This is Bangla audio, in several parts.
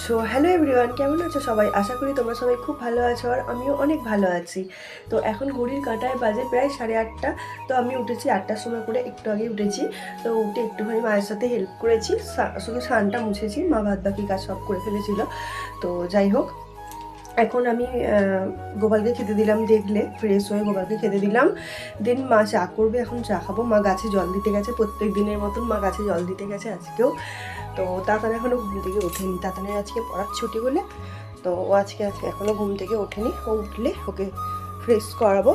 সো হ্যালো এভরিওয়ান, কেমন আছো সবাই? আশা করি তোমরা সবাই খুব ভালো আছো আর আমিও অনেক ভালো আছি। তো এখন ঘড়ির কাঁটায় বাজে প্রায় 8:30। তো আমি উঠেছি 8টার সময় করে, একটু আগে উঠেছি। তো উঠে একটুখানি মায়ের সাথে হেল্প করেছি, শুধু স্নানটা মুছেছি, মা বাদ বাকি কাজ সব করে ফেলেছিল। তো যাই হোক, এখন আমি গোপালকে খেতে দিলাম, দেখলে ফ্রেশ হয়ে গোপালকে খেতে দিলাম। দেন মা চা করবে, এখন চা খাবো। মা গাছে জল দিতে গেছে, প্রত্যেক দিনের মতন মা গাছে জল দিতে গেছে আজকেও। তো তাতান এখনও ঘুম থেকে ওঠেনি, তাতানের আজকে পড়ার ছুটি বলে। তো ও আজকে এখনও ঘুম থেকে ওঠেনি। ও উঠলে ওকে ফ্রেশ করাবো,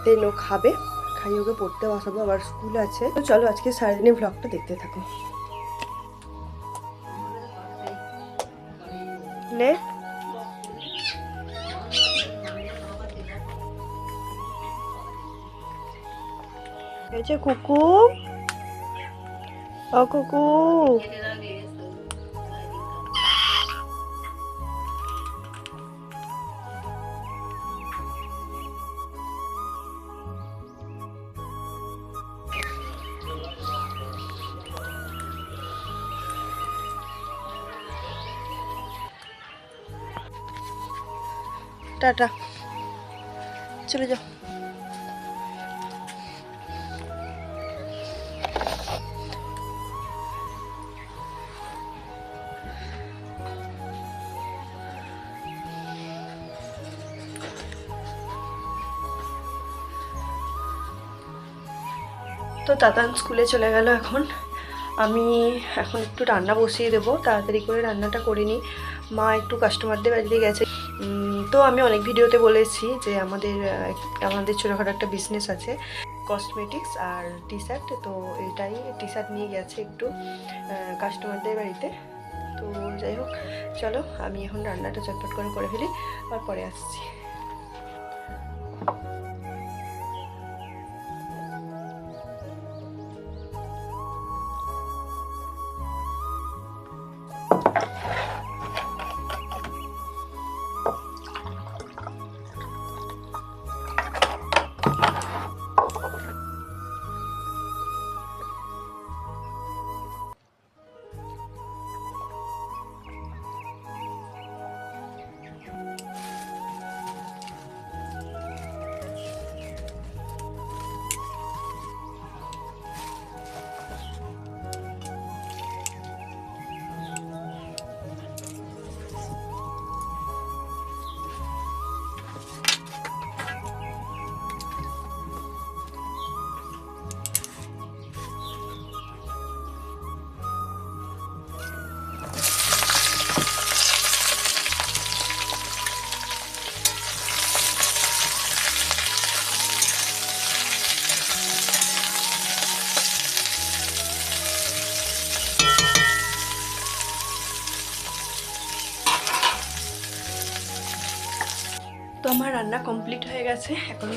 দেন ও খাবে, খাইয়ে ওকে পড়তে বসাবো, আবার স্কুল আছে। তো চলো আজকে সারাদিনের ভ্লগটা দেখতে থাকো। নে এই যে কুকু, ও কুকু, টাটা, চলে যাও। তো তাতান স্কুলে চলে গেল। আমি এখন একটু রান্না বসিয়ে দেবো, তাড়াতাড়ি করে রান্নাটা করে নিই। মা একটু কাস্টমারদের বাড়িতে গেছে। তো আমি অনেক ভিডিওতে বলেছি যে আমাদের ছোটোখাটো একটা বিজনেস আছে, কসমেটিক্স আর টি শার্ট। তো এটাই টি শার্ট নিয়ে গেছে একটু কাস্টমারদের বাড়িতে। তো যাই হোক, চলো আমি এখন রান্নাটা চটপট করে ফেলি, আর পরে আসছি। তো আমার রান্না কমপ্লিট হয়ে গেছে। এখন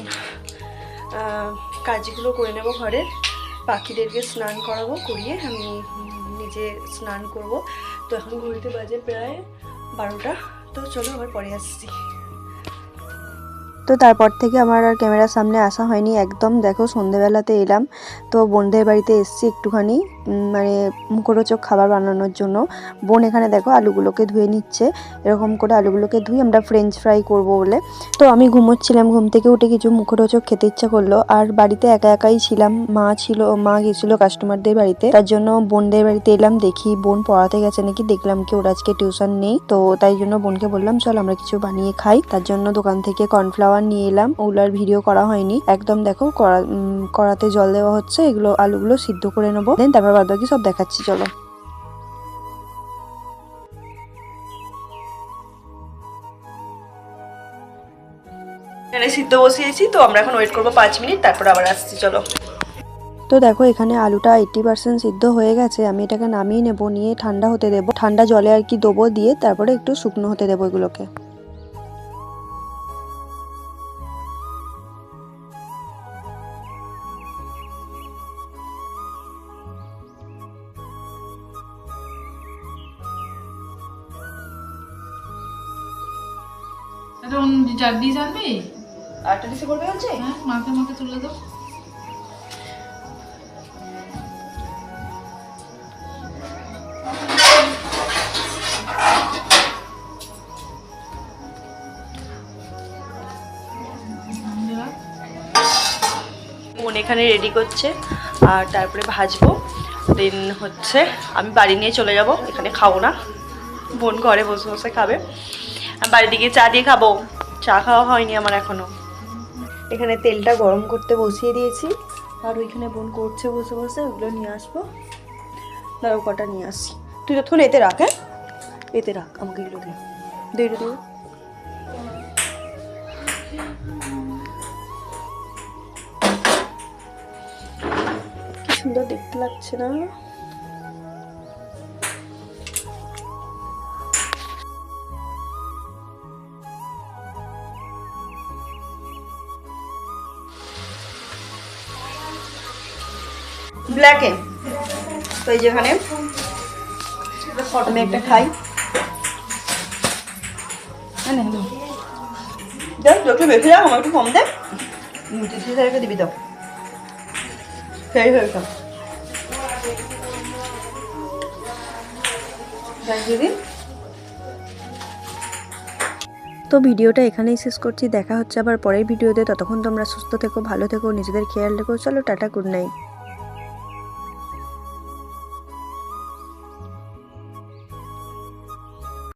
কাজগুলো করে নেব ঘরের, পাখিদেরকে স্নান করাবো, করিয়ে আমি নিজে স্নান করব। তো এখন ঘড়িতে বাজে প্রায় 12টা। তো চলো আবার পরে আসছি। তো তারপর থেকে আমার আর ক্যামেরার সামনে আসা হয়নি একদম। দেখো সন্ধেবেলাতে এলাম, তো বোনদের বাড়িতে এসছি একটুখানি মানে মুখরোচক খাবার বানানোর জন্য। বোন এখানে দেখো আলুগুলোকে ধুয়ে নিচ্ছে, এরকম করে আলুগুলোকে ধুয়ে আমরা ফ্রেঞ্চ ফ্রাই করব বলে। তো আমি ঘুমোচ্ছিলাম, ঘুম থেকে উঠে কিছু মুখরোচক খেতে ইচ্ছা করলো। আর বাড়িতে একা একাই ছিলাম, মা গেছিলো কাস্টমারদের বাড়িতে, তার জন্য বোনদের বাড়িতে এলাম। দেখি বোন পড়াতে গেছে নাকি, দেখলাম কি ওর আজকে টিউশন নেই। তো তাই জন্য বোনকে বললাম চল আমরা কিছু বানিয়ে খাই। তার জন্য দোকান থেকে কর্নফ্লাওয়ার নিয়ে এলাম। ওগুলোর ভিডিও করা হয়নি একদম। দেখো কড়াতে জল দেওয়া হচ্ছে, এগুলো আলুগুলো সিদ্ধ করে নেবো, দেন তারপর বাদ বাকি সব দেখাচ্ছি চলো। এখানে সিদ্ধ বসিয়েছি, তো আমরা এখন ওয়েট করবো 5 মিনিট, তারপর আবার আসছি চলো। তো দেখো এখানে আলুটা 80% সিদ্ধ হয়ে গেছে। আমি এটাকে নামিয়ে নেবো, নিয়ে ঠান্ডা হতে দেবো, ঠান্ডা জলে আর কি দেবো, দিয়ে তারপরে একটু শুকনো হতে দেবো এগুলোকে। এখন চার ডিশ আনবি? আটটা ডিসে করবে হচ্ছে? হ্যাঁ, মাকে মাকে তুলে দাও। বোন এখানে রেডি করছে আর তারপরে ভাজবো। দেন হচ্ছে আমি বাড়ি নিয়ে চলে যাব, এখানে খাবো না, বোন ঘরে বসে বসে খাবে। আমি বাড়ি দিকে চা দিয়ে খাবো, চা খাওয়া হয়নি আমার এখনো। এখানে তেলটা গরম করতে বসিয়ে দিয়েছি আর ওইখানে বোন করছে বসে বসে, ওগুলো নিয়ে আসবো। দাঁড়াও কটা নিয়ে আসি, তুই তখন এতে রাখ, হ্যাঁ এতে রাখ, আমাকে এগুলো দে, দে দে। কি সুন্দর দেখতে লাগছে না? ব্ল্যাকে তো এই যেখানে আমি একটা খাই, দেখ তোকে বেশি যাও, আমার একটু কম দে, রেখে দিবি তো সেই হয়ে গেল দিদি। তো ভিডিওটা এখানেই শেষ করছি, দেখা হচ্ছে আবার পরের ভিডিওতে। ততক্ষণ তোমরা সুস্থ থেকো, ভালো থেকো, নিজেদের খেয়াল রেখো। চলো টাটা, গুড নাইট।